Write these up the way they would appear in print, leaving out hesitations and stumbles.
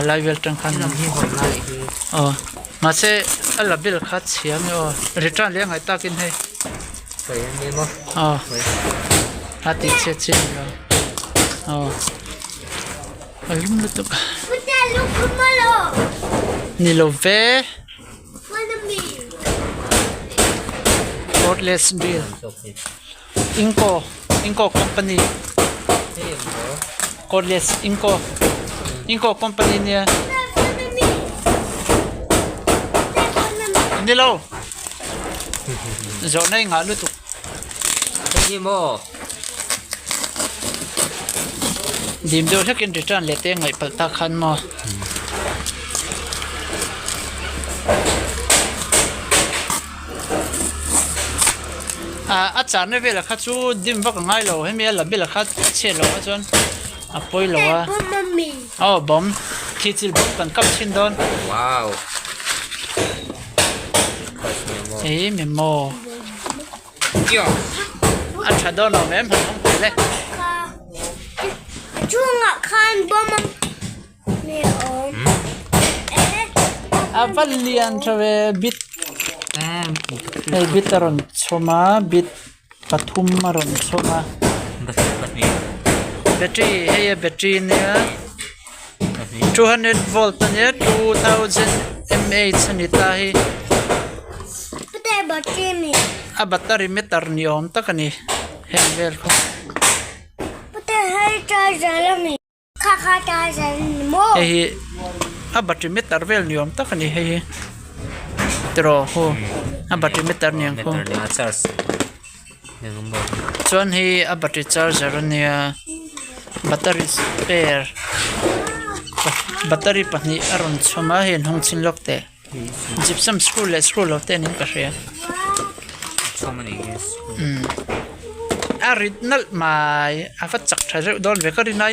ลายเวลจังคันมาเซอลาบิลคัดเสียงริตรานเลี้ยงไงตากินให้สวยมีมั้งฮัตติเช็ดชิมแล้วลืมลุกนี่โลเวCordless deal INGCO company Cordless INGCO company niya hindi lo zona nga luto hindi mo dim do sa kin return lete ngai palta khan moอาจารย์ในเวลาคัดชูดิมวักง่ายเราให้มีอะไรเวลาคัดเชื่อเราจนปอยเราบอมคิดจิลบุกกันกับชินดอนว้าวเมโมอันชาดอนเราแม่ผมต้องไปเลยช่วงคันบอมเนี่ยวันเรียนจะเวบิดบิดอรุณชมาบิดปฐุมอรุณชมาแบตเตอรี่แบตเตอรี่เนี่ย200 โวลต์เนี่ย2000 mAh นี่ตาให้แบตเตอรี่นี่แบตเตอรี่เมตรนิยมตะกันนี่เห็นเวลเขาแบตเตอรี่ให้ชาร์จแล้วนี่ค่าชาร์จโม่แบตเตอรี่เมตรเวลนิยมตะกันนี่ให้ตรอโหแบตเตอรี่เมตรนิยมเขาส่วนให้แบตเตอรี่ชาร์จเนี่ยแบตเตอรี่สเปร์แบตเตอรี่ปนี่อรุณชมาเห็นห้องชินล็อกเตะจิบซัมสกรูล็อกเตะนี่ก็เสียอาริดนัลมาอาฟัดจักรใช้โดนเวกอรินาย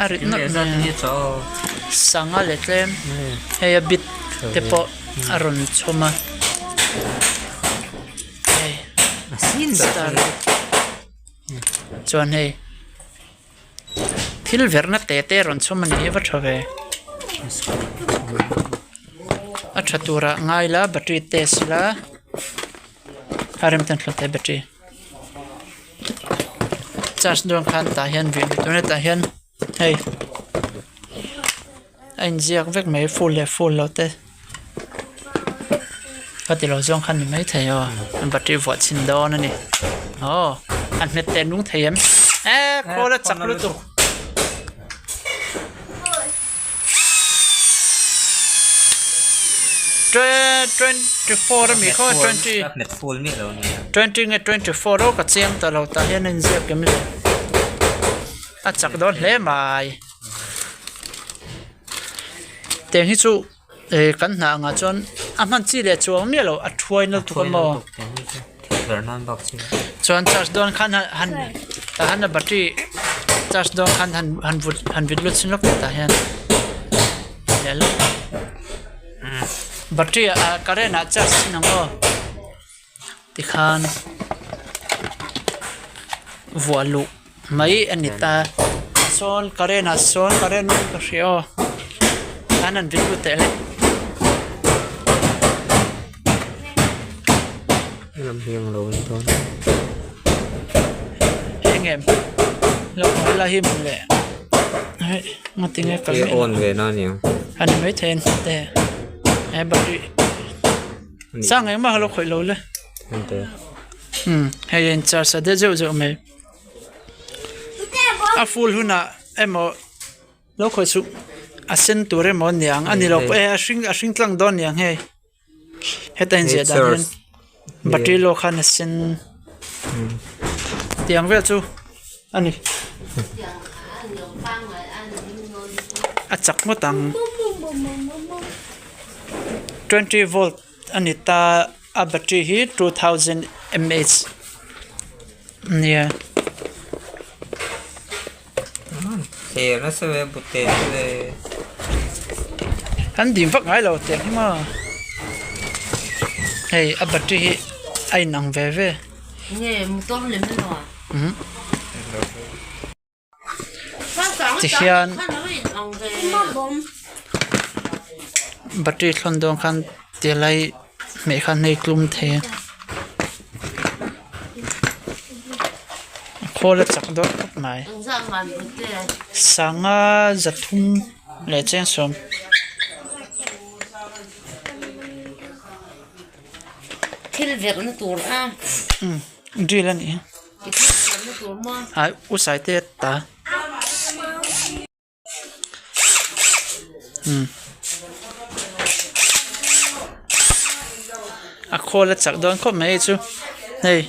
อาริดนัลมาสังอะไรเต็มเฮียบิดเทปอรุณชมาเฮ้ยสตาร์จวนเฮ้ยทิลเวอร์นัตเตะอรุณชมานี่วัดเท่าไหร่อัชตัวระง่ายละแบตเตอรี่เตสละฮาริมตันหลังเตะแบตเตอรี่ชาร์จดวงขันตาเห็นวิ่งตัวนี้ตาเห็นเฮ้ยอินเจียกเวกไม่ฟูลแล้วเตะก็ติดเราดวงขันนี่ไม่เท่อะมันแบตเตอรี่วัดชินดอนนี่อันเม็ดเต็มนุ่งเทียมโคตรจักรลุตุ24มีข้อ20 net full มีแล้วเนี่ย20 24เราก็เสียงแต่เราตาเห็นอินเจียกันไม่เลยจักรโดนเล่ไม้เตียงที่จู่กันหนังจนมันจีเล็ดชัวร์มีเราช่วยนั่นทุกคนมองจนจักรโดนขันหันแต่หันแบตเตอรี่จักรโดนขันหันวิดลุดสินล็อกแต่เห็นเดี๋ยวแบตเตอรี่ก็เรน่าจะสินังก็ติดขันวัวลูกไม่อันนี้ตาโซนก็เรน่าโซนก็เรนุ่งก็เชียวอันนั้นวิดลุดเตะเลยลำเพียงโลนต้นเงี้ยเราเอาละหิมเลยเฮ้ยมาติงเงี้ยกันเลยโอนเวนั่นเนี่ยอันนี้ไม่เทนแต่แบตเตอรี่สร้างเองมาเราคุยรู้เลยให้ยันชาร์จเดี๋ยวจะไม่ฟูลหุ่นมเราคุยสุเส้นตัวเรมอนยังอันนี้เราชิงตั้งดอนยังให้แต่เห็นเสียดายแบตเตอรี่เราขันเส้นเตียงเวลจูอันนี้จักรมาตั้ง20 โวลต์อันนี้ตาแบตเตอรี่2000 mAh เนี่ยเทียนสวยบุตรเตะอันดิ่งฟักไงเราเต็มมาเฮ้ยแบตเตอรี่ไอ้หนังเว่เนี่ยมึงต้องเล่นไม่หรอ ti hian ma bom battery thon dong khan te lai me khan nei klum the khol chak do mai sanga zathum le chen som thil vek na tur a drill ani thil na tur ma ai usai te ta a khol chak don kho mai chu nei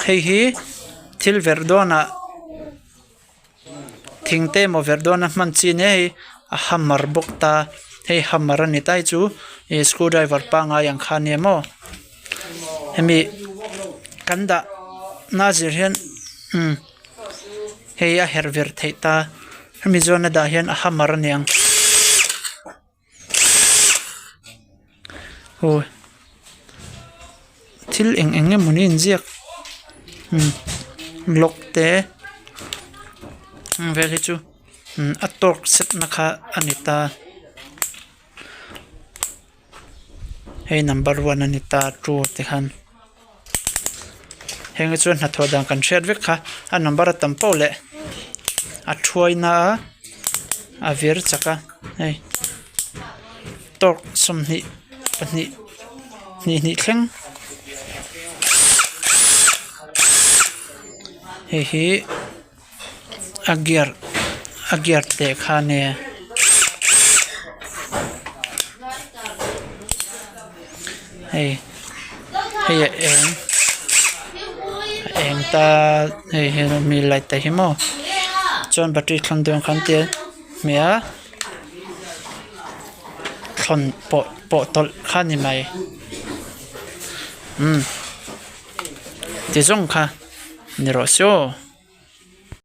hei hi thil verdona thingte mo verdona man chi ne a hammer bok ta hei hammer ani tai chu e screwdriver pa nga yang kha ne mo hemi kanda na zir hian hei a herver theita hemi zona da hian a hammer aniang ho thil eng muni injiak lock te vel hi chu a torque set na kha anita hey number 1 anita true te khan heng chu na thodang kan share vek kha a number tam pole a thuaina a ver chaka hey torque somni pani ni thleng hi agyar te khane hey eng ta hey mi lai ta hi mo chon battery thon dong khan te mea thon po tol khani mai ti zong kha ni ro sio